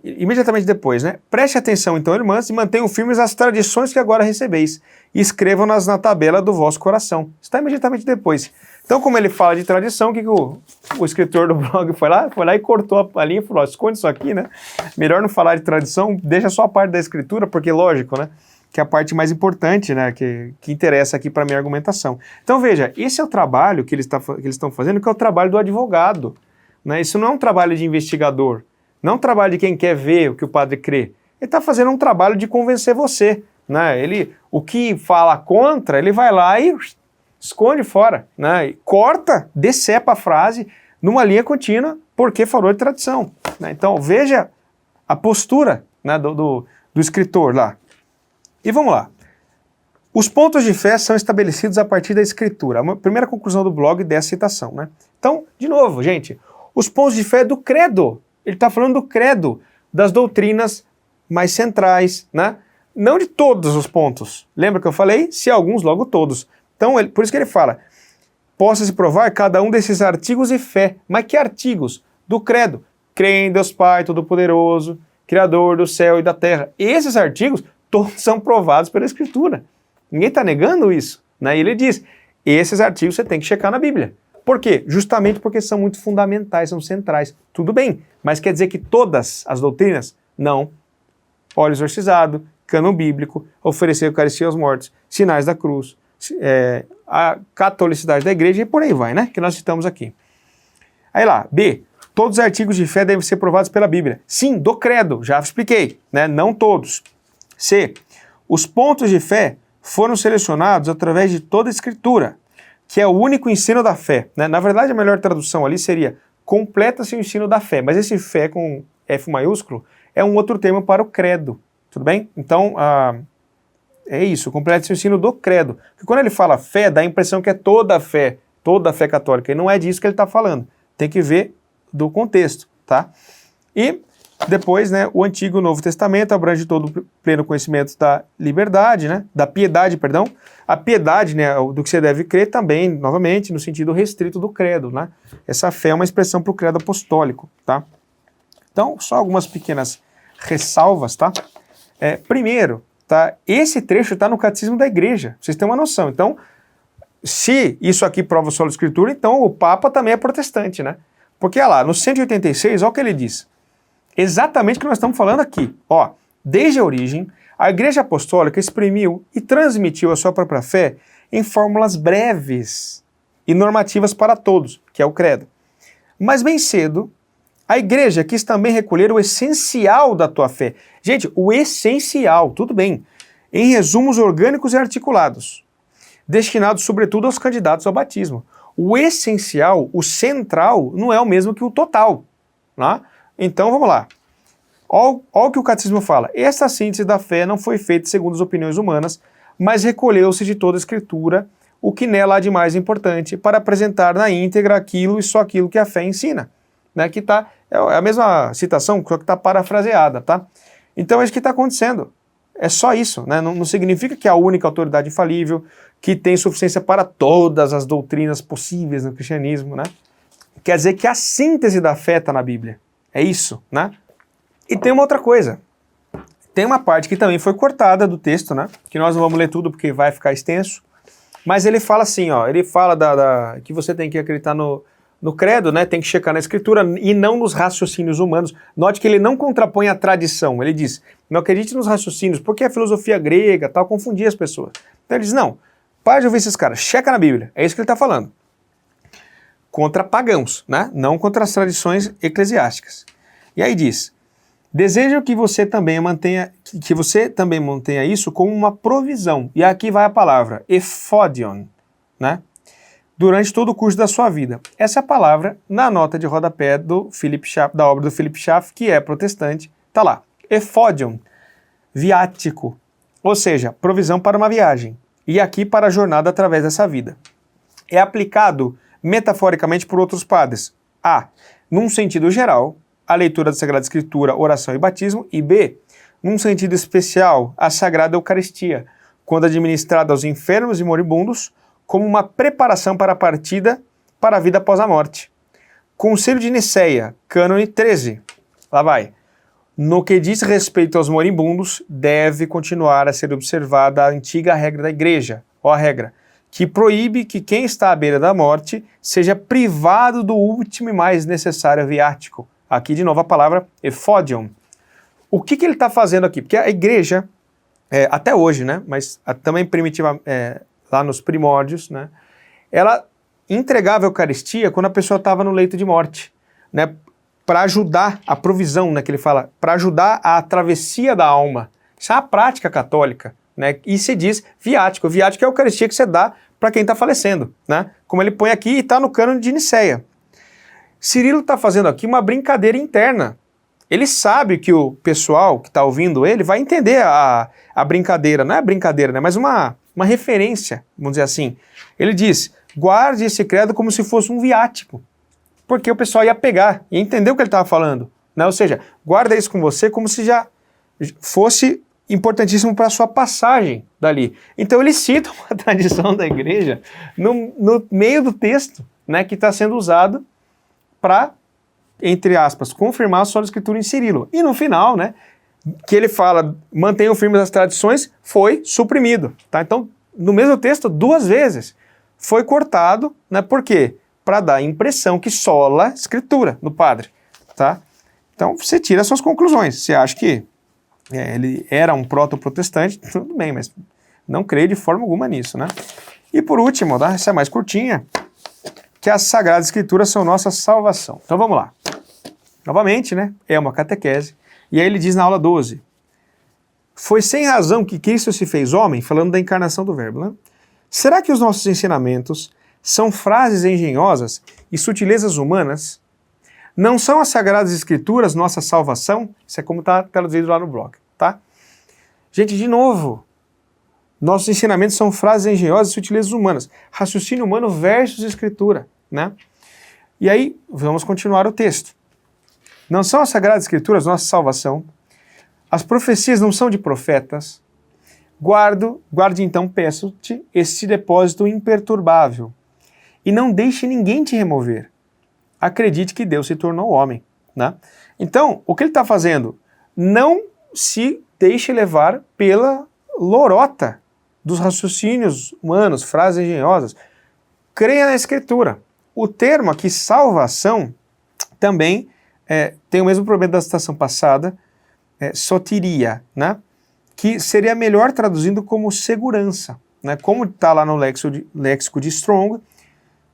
imediatamente depois, né? Preste atenção, então, irmãs, e mantenham firmes as tradições que agora recebeis, e escrevam-nas na tabela do vosso coração. Está imediatamente depois. Então, como ele fala de tradição, o que o escritor do blog foi lá e cortou a linha e falou, esconde isso aqui, né? Melhor não falar de tradição, deixa só a parte da escritura, porque lógico, né? Que é a parte mais importante, né? Que interessa aqui para a minha argumentação. Então, veja, esse é o trabalho que eles estão fazendo, que é o trabalho do advogado, né? Isso não é um trabalho de investigador, não é um trabalho de quem quer ver o que o padre crê. Ele está fazendo um trabalho de convencer você, né? O que fala contra, ele vai lá e esconde fora, né? E corta, decepa a frase numa linha contínua, porque falou de tradição, né? Então, veja a postura, né, do escritor lá. E vamos lá. Os pontos de fé são estabelecidos a partir da Escritura. A primeira conclusão do blog dessa citação, né? Então, de novo, gente, os pontos de fé do credo. Ele está falando do credo, das doutrinas mais centrais, né? Não de todos os pontos. Lembra que eu falei? Se alguns, logo todos. Então, por isso que ele fala, possa-se provar cada um desses artigos de fé. Mas que artigos? Do credo. Crê em Deus Pai Todo-Poderoso, Criador do céu e da terra. Esses artigos todos são provados pela Escritura. Ninguém está negando isso, né? E ele diz, esses artigos você tem que checar na Bíblia. Por quê? Justamente porque são muito fundamentais, são centrais. Tudo bem, mas quer dizer que todas as doutrinas? Não. Óleo exorcizado, cânon bíblico, oferecer a Eucaristia aos mortos, sinais da cruz, a catolicidade da igreja e por aí vai, né? Que nós citamos aqui. Aí lá, B. Todos os artigos de fé devem ser provados pela Bíblia. Sim, do credo, já expliquei, né? Não todos. C. Os pontos de fé foram selecionados através de toda a Escritura. que é o único ensino da fé, né? Na verdade, a melhor tradução ali seria completa-se o ensino da fé, mas esse fé com F maiúsculo é um outro termo para o credo, tudo bem? Então, é isso, completa-se o ensino do credo. Porque quando ele fala fé, dá a impressão que é toda a fé católica, e não é disso que ele está falando. Tem que ver do contexto, tá? E depois, né, o Antigo e o Novo Testamento abrange todo o pleno conhecimento da liberdade, né, da piedade, perdão. A piedade, né, do que você deve crer também, novamente, no sentido restrito do credo, né? Essa fé é uma expressão para o credo apostólico, tá? Então, só algumas pequenas ressalvas, tá? Primeiro, tá, esse trecho está no Catecismo da Igreja, pra vocês terem uma noção. Então, se isso aqui prova só a Escritura, então o Papa também é protestante, né? Porque, olha lá, no 186, olha o que ele diz. Exatamente o que nós estamos falando aqui. Ó, desde a origem, a Igreja Apostólica exprimiu e transmitiu a sua própria fé em fórmulas breves e normativas para todos, que é o credo. Mas bem cedo, a Igreja quis também recolher o essencial da tua fé. Gente, o essencial, tudo bem, em resumos orgânicos e articulados, destinados sobretudo aos candidatos ao batismo. O essencial, o central, não é o mesmo que o total, né? Então, vamos lá. Olha o que o Catecismo fala. Esta síntese da fé não foi feita segundo as opiniões humanas, mas recolheu-se de toda a Escritura o que nela há de mais importante para apresentar na íntegra aquilo e só aquilo que a fé ensina. Né? Que é a mesma citação, só que está parafraseada, tá? Então é isso que está acontecendo. É só isso, né? Não significa que é a única autoridade infalível, que tem suficiência para todas as doutrinas possíveis no cristianismo, né? Quer dizer que a síntese da fé está na Bíblia. É isso, né? E tem uma outra coisa. Tem uma parte que também foi cortada do texto, né? Que nós não vamos ler tudo porque vai ficar extenso. Mas ele fala assim, ó. Ele fala que você tem que acreditar no credo, né? Tem que checar na Escritura e não nos raciocínios humanos. Note que ele não contrapõe a tradição. Ele diz, não acredite nos raciocínios, porque a filosofia grega tal confundia as pessoas. Então ele diz, não, para de ouvir esses caras, checa na Bíblia. É isso que ele está falando. Contra pagãos, né? Não contra as tradições eclesiásticas. E aí diz, desejo que você também mantenha isso como uma provisão. E aqui vai a palavra, ephodion, né? Durante todo o curso da sua vida. Essa palavra, na nota de rodapé da obra do Philip Schaff, que é protestante, tá lá. Ephodion, viático, ou seja, provisão para uma viagem. E aqui para a jornada através dessa vida. É aplicado metaforicamente por outros padres. A, num sentido geral, a leitura da Sagrada Escritura, oração e batismo. E B, num sentido especial, a Sagrada Eucaristia, quando administrada aos enfermos e moribundos, como uma preparação para a partida para a vida após a morte. Concílio de Nicéia, cânone 13. Lá vai. No que diz respeito aos moribundos, deve continuar a ser observada a antiga regra da Igreja, ou a regra, que proíbe que quem está à beira da morte seja privado do último e mais necessário viático. Aqui de novo a palavra ephodion. O que ele está fazendo aqui? Porque a Igreja, até hoje, né, mas também primitiva, lá nos primórdios, né, ela entregava a Eucaristia quando a pessoa estava no leito de morte, né, para ajudar a provisão, né, que ele fala, para ajudar a travessia da alma. Isso é a prática católica, né, e se diz viático. Viático é a Eucaristia que você dá para quem está falecendo, né, como ele põe aqui e está no cânone de Nicéia. Cirilo está fazendo aqui uma brincadeira interna. Ele sabe que o pessoal que está ouvindo ele vai entender a brincadeira, não é brincadeira, né, mas uma referência, vamos dizer assim. Ele diz, guarde esse credo como se fosse um viático, porque o pessoal ia pegar e entender o que ele estava falando, né? Ou seja, guarda isso com você como se já fosse importantíssimo para a sua passagem dali. Então ele cita uma tradição da Igreja no meio do texto, né, que está sendo usado para, entre aspas, confirmar a sola Escritura em Cirilo. E no final, né, que ele fala, mantenham firmes as tradições, foi suprimido. Tá? Então, no mesmo texto, 2 vezes, foi cortado, né, por quê? Para dar a impressão que sola Escritura no padre. Tá? Então, você tira as suas conclusões. Você acha que ele era um proto-protestante, tudo bem, mas não creio de forma alguma nisso. Né? E por último, tá? Essa é mais curtinha, que as Sagradas Escrituras são nossa salvação. Então, vamos lá. Novamente, né, é uma catequese. E aí ele diz na aula 12, foi sem razão que Cristo se fez homem, falando da encarnação do Verbo, né? Será que os nossos ensinamentos são frases engenhosas e sutilezas humanas? Não são as Sagradas Escrituras nossa salvação? Isso é como está traduzido lá no blog, tá? Gente, de novo, nossos ensinamentos são frases engenhosas e sutilezas humanas. Raciocínio humano versus Escritura, né? E aí, vamos continuar o texto. Não são as Sagradas Escrituras nossa salvação? As profecias não são de profetas? Guarde então, peço-te, este depósito imperturbável, e não deixe ninguém te remover. Acredite que Deus se tornou homem, né? Então, o que ele está fazendo? Não se deixe levar pela lorota dos raciocínios humanos, frases engenhosas. Creia na Escritura. O termo aqui, salvação, também tem o mesmo problema da citação passada, soteria, né? Que seria melhor traduzindo como segurança, né? Como está lá no léxico de Strong,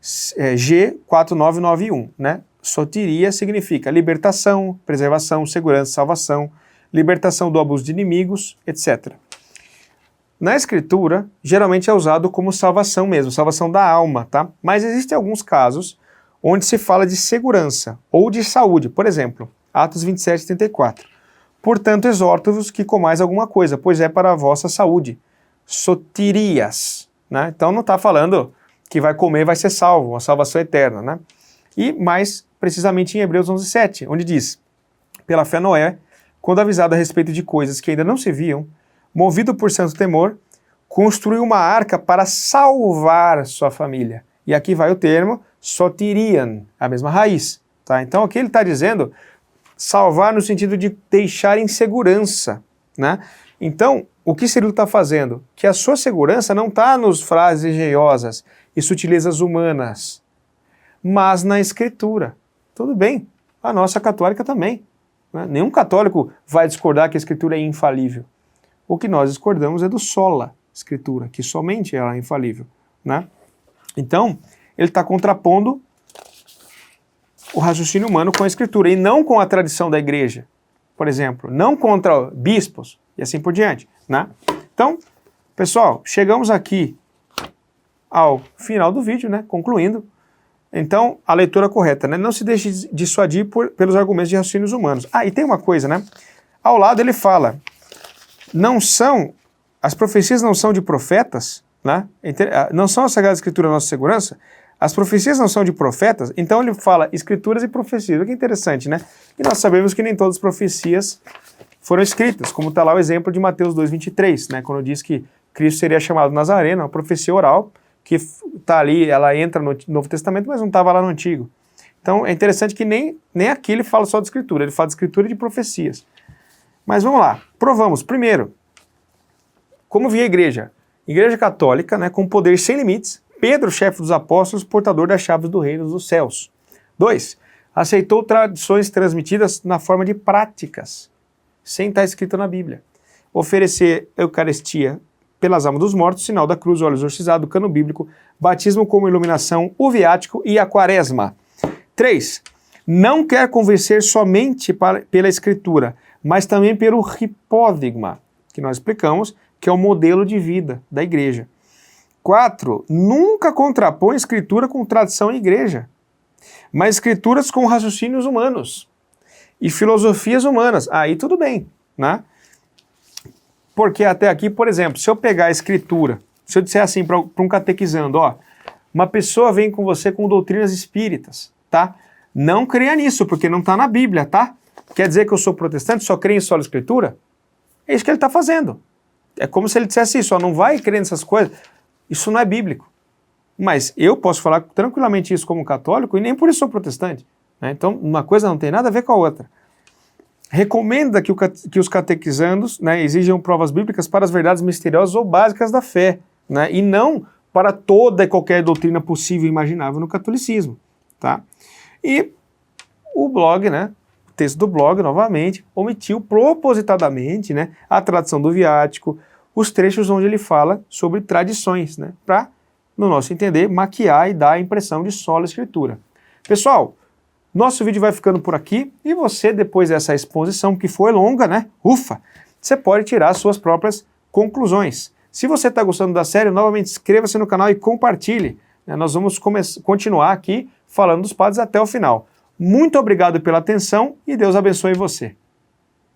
G4991, né? Soteria significa libertação, preservação, segurança, salvação, libertação do abuso de inimigos, etc. Na Escritura, geralmente é usado como salvação mesmo, salvação da alma, tá? Mas existem alguns casos onde se fala de segurança ou de saúde. Por exemplo, Atos 27, 34. Portanto, exorto-vos que comais alguma coisa, pois é para a vossa saúde. Sotirias, né? Então não está falando que vai comer e vai ser salvo, uma salvação eterna, né? E mais precisamente em Hebreus 11:7, onde diz: pela fé Noé, quando avisado a respeito de coisas que ainda não se viam, movido por santo temor, construiu uma arca para salvar sua família. E aqui vai o termo sotirian, a mesma raiz, tá? Então aqui ele está dizendo salvar no sentido de deixar em segurança, né? Então, o que Cirilo está fazendo? Que a sua segurança não está nos frases engenhosas e sutilezas humanas, mas na Escritura. Tudo bem, a nossa católica também, né? Nenhum católico vai discordar que a Escritura é infalível. O que nós discordamos é do sola Escritura, que somente ela é infalível, né? Então, ele está contrapondo o raciocínio humano com a Escritura e não com a tradição da igreja, por exemplo, não contra bispos e assim por diante, né? Então, pessoal, chegamos aqui ao final do vídeo, né? Concluindo. Então, a leitura correta, né? Não se deixe dissuadir pelos argumentos de raciocínios humanos. Ah, e tem uma coisa, né? Ao lado ele fala, as profecias não são de profetas, né? Não são as Sagradas Escrituras nossa segurança, as profecias não são de profetas, então ele fala escrituras e profecias. Olha que interessante, né? E nós sabemos que nem todas as profecias foram escritas, como está lá o exemplo de Mateus 2,23, né? Quando diz que Cristo seria chamado Nazareno, uma profecia oral, que está ali, ela entra no Novo Testamento, mas não estava lá no Antigo. Então é interessante que nem aqui ele fala só de escritura, ele fala de escritura e de profecias. Mas vamos lá, provamos. Primeiro, como via a igreja? Igreja católica, né, com poder sem limites, Pedro, chefe dos apóstolos, portador das chaves do reino dos céus. 2. Aceitou tradições transmitidas na forma de práticas, sem estar escrito na Bíblia. Oferecer Eucaristia pelas almas dos mortos, sinal da cruz, óleo exorcizado, cano bíblico, batismo como iluminação, o viático e a quaresma. 3. Não quer convencer somente pela Escritura, mas também pelo hipódigma, que nós explicamos, que é o modelo de vida da igreja. 4. Nunca contrapõe Escritura com tradição e igreja, mas Escrituras com raciocínios humanos e filosofias humanas. Aí tudo bem, né? Porque até aqui, por exemplo, se eu pegar a Escritura, se eu disser assim para um catequizando, ó, uma pessoa vem com você com doutrinas espíritas, tá? Não creia nisso, porque não está na Bíblia, tá? Quer dizer que eu sou protestante, só creio em sola Escritura? É isso que ele está fazendo. É como se ele dissesse isso, ó, não vai crer nessas coisas. Isso não é bíblico. Mas eu posso falar tranquilamente isso como católico e nem por isso sou protestante, né? Então, uma coisa não tem nada a ver com a outra. Recomenda que os catequizandos, né, exijam provas bíblicas para as verdades misteriosas ou básicas da fé, né, e não para toda e qualquer doutrina possível e imaginável no catolicismo, tá? E o blog, né, o texto do blog, novamente, omitiu propositadamente, né, a tradição do viático, os trechos onde ele fala sobre tradições, né, para, no nosso entender, maquiar e dar a impressão de sola Escritura. Pessoal, nosso vídeo vai ficando por aqui e você, depois dessa exposição, que foi longa, né, ufa, você pode tirar suas próprias conclusões. Se você está gostando da série, novamente inscreva-se no canal e compartilhe Nós vamos continuar aqui falando dos padres até o final. Muito obrigado pela atenção e Deus abençoe você.